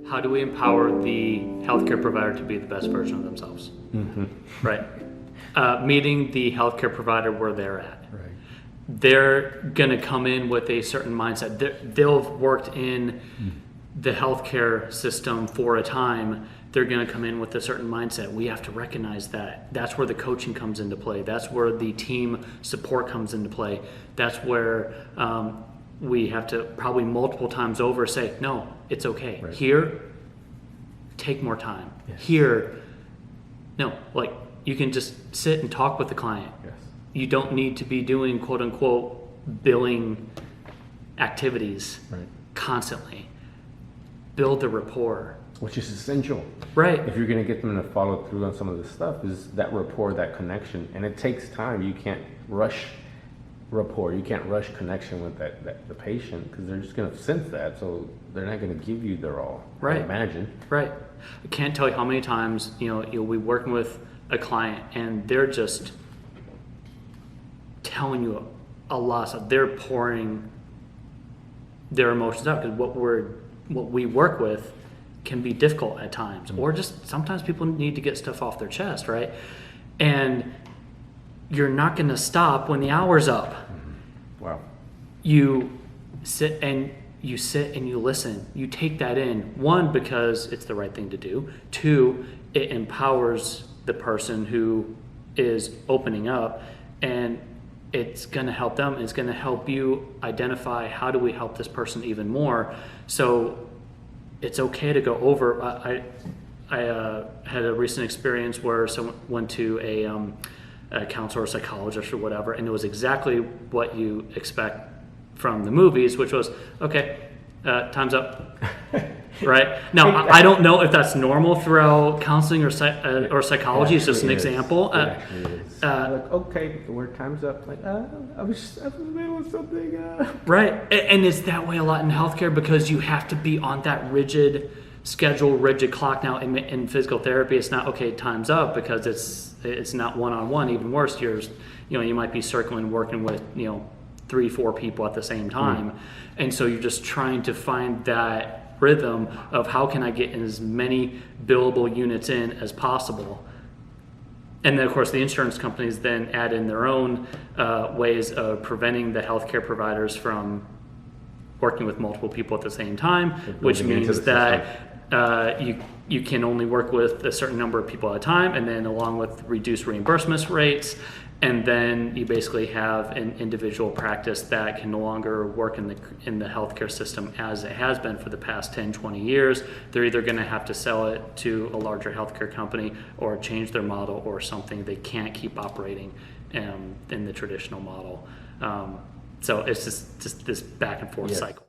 how do we empower the healthcare provider to be the best version of themselves? Mm-hmm. Right. Meeting the healthcare provider where they're at. Right. They're going to come in with a certain mindset. They'll have worked in the healthcare system for a time. They're going to come in with a certain mindset. We have to recognize that. That's where the coaching comes into play. That's where the team support comes into play. That's where we have to probably multiple times over say, no, it's okay. Right. Here, take more time. Yes. Here, no, like you can just sit and talk with the client. Yes. You don't need to be doing quote unquote billing activities Right. constantly. Build the rapport. Which is essential. Right. If you're going to get them to follow through on some of this stuff, is that rapport, that connection. And it takes time. You can't rush rapport. You can't rush connection with the patient, because they're just going to sense that. So they're not going to give you their all. Right. I imagine. Right. I can't tell you how many times, you'll be working with a client and they're just telling you a lot of stuff. They're pouring their emotions out, because what we work with can be difficult at times, or just sometimes people need to get stuff off their chest, right? And you're not going to stop when the hour's up. Wow. You sit and you listen. You take that in. One, because it's the right thing to do. Two, it empowers the person who is opening up, and it's going to help them. It's going to help you identify, how do we help this person even more? So it's okay to go over. I had a recent experience where someone went to a counselor or psychologist or whatever, and it was exactly what you expect from the movies, which was, okay, time's up. Right? Now, I don't know if that's normal throughout counseling or psychology. It's just an example. Like, okay, the word time's up. Like, I was in the middle of something. Right. And it's that way a lot in healthcare, because you have to be on that rigid schedule, rigid clock. Now, in physical therapy, it's not, okay, time's up, because it's not one-on-one. Even worse, you might be circling, working with, 3-4 people at the same time. And so you're just trying to find that rhythm of, how can I get as many billable units in as possible. And then, of course, the insurance companies then add in their own ways of preventing the healthcare providers from working with multiple people at the same time, which means that you can only work with a certain number of people at a time, and then along with reduced reimbursement rates. And then you basically have an individual practice that can no longer work in the healthcare system as it has been for the past 10, 20 years. They're either going to have to sell it to a larger healthcare company, or change their model, or something. They can't keep operating in the traditional model. So it's just this back and forth cycle.